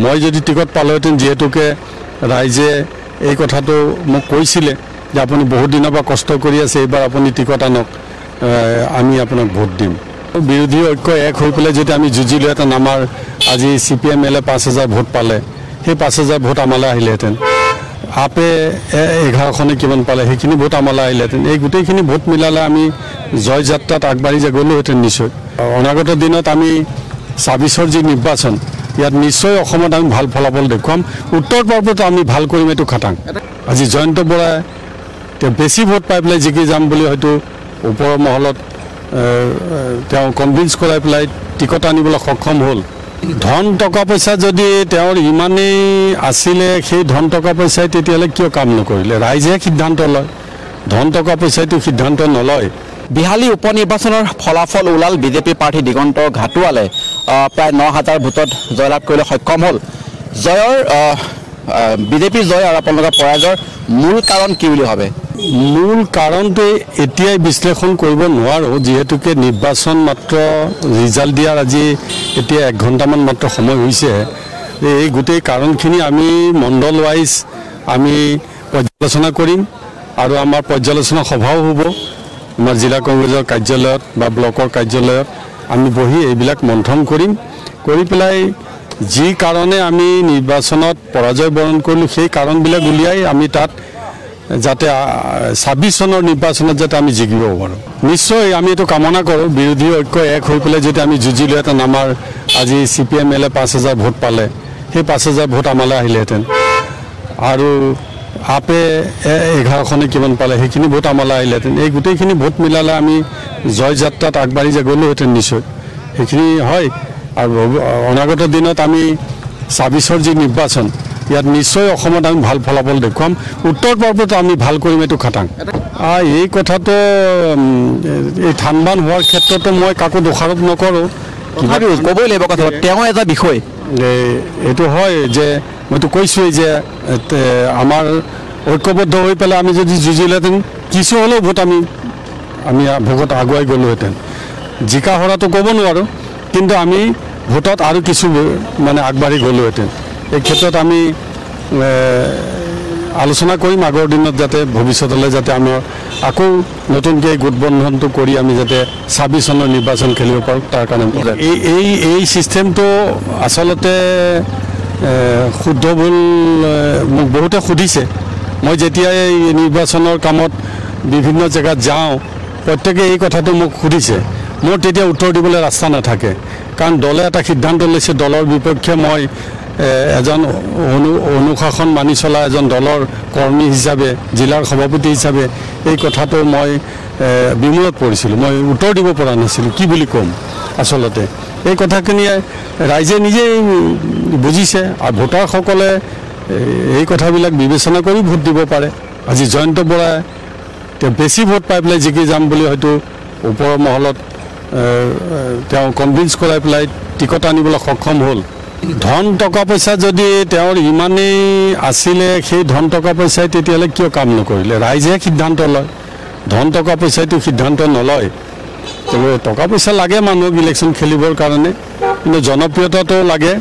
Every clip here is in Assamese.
মই যদি টিকট পালোহেঁতেন যিহেতুকে ৰাইজে এই কথাটো মোক কৈছিলে যে আপুনি বহুত দিনৰ পৰা কষ্ট কৰি আছে এইবাৰ আপুনি টিকট আনক আমি আপোনাক ভোট দিম বিৰোধী ঐক্য এক হৈ পেলাই যদি আমি যুঁজিলোহেঁতেন আমাৰ আজি CPM-এ 5,000 ভোট পালে সেই 5,000 ভোট আমালৈ আহিলেহেঁতেন আপে 11খনে কিমান পালে সেইখিনি ভোট আমালৈ আহিলেহেঁতেন এই গোটেইখিনি ভোট মিলালে আমি জয় যাত্ৰাত আগবাঢ়ি গ'লোহেঁতেন নিশ্চয় অনাগত দিনত আমি 26ৰ যি নিৰ্বাচন ইয়াত নিশ্চয় অসমত আমি ভাল ফলাফল দেখুৱাম উত্তৰ পূৰ্বত আমি ভাল কৰিম এইটো খাটাং আজি জয়ন্ত বৰাই বেছি ভোট পাই পেলাই জিকি যাম বুলি হয়তো ওপৰৰ মহলত তেওঁ কনভিন্স কৰাই পেলাই টিকট আনিবলৈ সক্ষম হ'ল ধন টকা পইচা যদি তেওঁৰ ইমানেই আছিলে সেই ধন টকা পইচাই তেতিয়ালে কিয় কাম নকৰিলে ৰাইজে সিদ্ধান্ত লয় ধন টকা পইচাইটো সিদ্ধান্ত নলয় বিহালী উপনিৰ্বাচনৰ ফলাফল ওলাল বিজেপি প্ৰাৰ্থী দিগন্ত ঘাটোৱালে প্ৰায় 9,000 ভোটত জয়লাভ কৰিবলৈ সক্ষম হ'ল জয়ৰ বিজেপিৰ জয় আৰু আপোনালোকৰ পৰাজয়ৰ মূল কাৰণ কি বুলি ভাবে মূল কাৰণটো এতিয়াই বিশ্লেষণ কৰিব নোৱাৰো যেহেতুকে নিৰ্বাচন মাত্ৰ ৰিজাল্ট দিয়াৰ আজি এতিয়া 1 ঘণ্টামান মাত্ৰ সময় হৈছে এই গোটেই কাৰণখিনি আমি মণ্ডল ওয়াইজ আমি পৰ্যালোচনা কৰিম আৰু আমাৰ পৰ্যালোচনা সভাও হ'ব আমাৰ জিলা কংগ্ৰেছৰ কাৰ্যালয়ত বা ব্লকৰ কাৰ্যালয়ত আমি বহি এইবিলাক মন্থন কৰিম কৰি পেলাই যি কাৰণে আমি নিৰ্বাচনত পৰাজয় বৰণ কৰিলোঁ সেই কাৰণবিলাক উলিয়াই আমি তাত যাতে 26 চনৰ নিৰ্বাচনত যাতে আমি জিকিব পাৰোঁ নিশ্চয় আমি এইটো কামনা কৰোঁ বিৰোধী ঐক্য এক হৈ পেলাই যদি আমি যুঁজিলোহেঁতেন আমাৰ আজি CPM-এ 5,000 ভোট পালে সেই 5,000 ভোট আমালৈ আহিলেহেঁতেন আৰু আপে 11খনে কিমান পালে সেইখিনি ভোট আমালৈ আহিলেহেঁতেন এই গোটেইখিনি ভোট মিলালে আমি জয় যাত্ৰাত আগবাঢ়ি গ'লোহেঁতেন নিশ্চয় সেইখিনি হয় আৰু অনাগত দিনত আমি 26ৰ যি নিৰ্বাচন ইয়াত নিশ্চয় অসমত আমি ভাল ফলাফল দেখুৱাম উত্তৰ পূৰ্বত আমি ভাল কৰিম এইটো খাটাং এই কথাটো এই থানবান হোৱাৰ ক্ষেত্ৰতো মই কাকো দোষাৰোপ নকৰোঁ ক'বই লাগিব কথা তেওঁ এটা বিষয় এইটো হয় যে মইতো কৈছোঁৱেই যে আমাৰ ঐক্যবদ্ধ হৈ পেলাই আমি যদি যুঁজিলেহেঁতেন কিছু হ'লেও ভোট আমি ভোটত আগুৱাই গ'লোহেঁতেন জিকা হৰাটো ক'ব নোৱাৰোঁ কিন্তু আমি ভোটত আৰু কিছু মানে আগবাঢ়ি গ'লোহেঁতেন এই ক্ষেত্ৰত আমি আলোচনা কৰিম আগৰ দিনত যাতে ভৱিষ্যতলৈ যাতে আমাৰ আকৌ নতুনকৈ গোটবন্ধনটো কৰি আমি যাতে 26 চনৰ নিৰ্বাচন খেলিব পাৰোঁ তাৰ কাৰণে এই ছিষ্টেমটো আচলতে শুদ্ধ ভুল মোক বহুতে সুধিছে মই যেতিয়া এই নিৰ্বাচনৰ কামত বিভিন্ন জেগাত যাওঁ প্ৰত্যেকে এই কথাটো মোক সুধিছে মোৰ তেতিয়া উত্তৰ দিবলৈ ৰাস্তা নাথাকে কাৰণ দলে এটা সিদ্ধান্ত লৈছে দলৰ বিপক্ষে মই এজন অনুশাসন মানি চলা এজন দলৰ কৰ্মী হিচাপে জিলাৰ সভাপতি হিচাপে এই কথাটো মই বিমূলত পৰিছিলোঁ মই উত্তৰ দিব পৰা নাছিলোঁ কি বুলি ক'ম আচলতে এই কথাখিনি ৰাইজে নিজেই বুজিছে আৰু ভোটাৰসকলে এই কথাবিলাক বিবেচনা কৰি ভোট দিব পাৰে আজি জয়ন্ত বৰাই বেছি ভোট পাই পেলাই জিকি যাম বুলি হয়তো ওপৰৰ মহলত তেওঁ কনভিন্স কৰাই পেলাই টিকট আনিবলৈ সক্ষম হ'ল ধন টকা পইচা যদি তেওঁৰ ইমানেই আছিলে সেই ধন টকা পইচাই তেতিয়ালে কিয় কাম নকৰিলে ৰাইজে সিদ্ধান্ত লয় ধন টকা পইচাইটো সিদ্ধান্ত নলয় টকা পইচা লাগে মানুহক ইলেকশ্যন খেলিবৰ কাৰণে কিন্তু জনপ্ৰিয়তাটো লাগে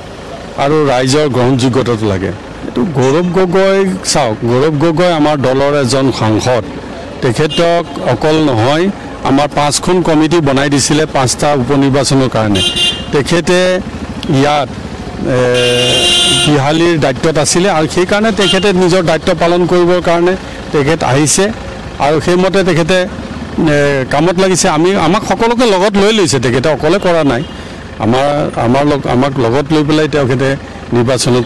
আৰু ৰাইজৰ গ্ৰহণযোগ্যতাটো লাগে এইটো গৌৰৱ গগৈ চাওক গৌৰৱ গগৈ আমাৰ দলৰ এজন সাংসদ তেখেতক অকল নহয় আমাৰ 5খন কমিটি বনাই দিছিলে 5টা উপনিৰ্বাচনৰ কাৰণে তেখেতে ইয়াত বিহালীৰ দায়িত্বত আছিলে আৰু সেইকাৰণে তেখেতে নিজৰ দায়িত্ব পালন কৰিবৰ কাৰণে তেখেত আহিছে আৰু সেইমতে তেখেতে কামত লাগিছে আমাক সকলোকে লগত লৈ লৈছে তেখেতে অকলে কৰা নাই আমাক লগত লৈ পেলাই তেখেতে নিৰ্বাচনত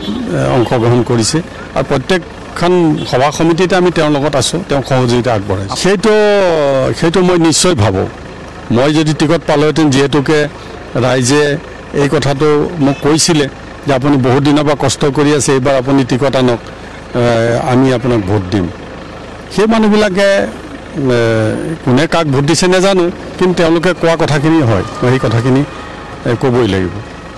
অংশগ্ৰহণ কৰিছে আৰু প্ৰত্যেকখন সভা সমিতিতে আমি তেওঁৰ লগত আছোঁ তেওঁ সহযোগিতা আগবঢ়াইছে সেইটো মই নিশ্চয় ভাবোঁ মই যদি টিকট পালোহেঁতেন যিহেতুকে ৰাইজে এই কথাটো মোক কৈছিলে যে আপুনি বহুত দিনৰ পৰা কষ্ট কৰি আছে এইবাৰ আপুনি টিকট আনক আমি আপোনাক ভোট দিম সেই মানুহবিলাকে কোনে কাক ভোট দিছে নাজানো কিন্তু তেওঁলোকে কোৱা কথাখিনি হয় সেই কথাখিনি ক'বই লাগিব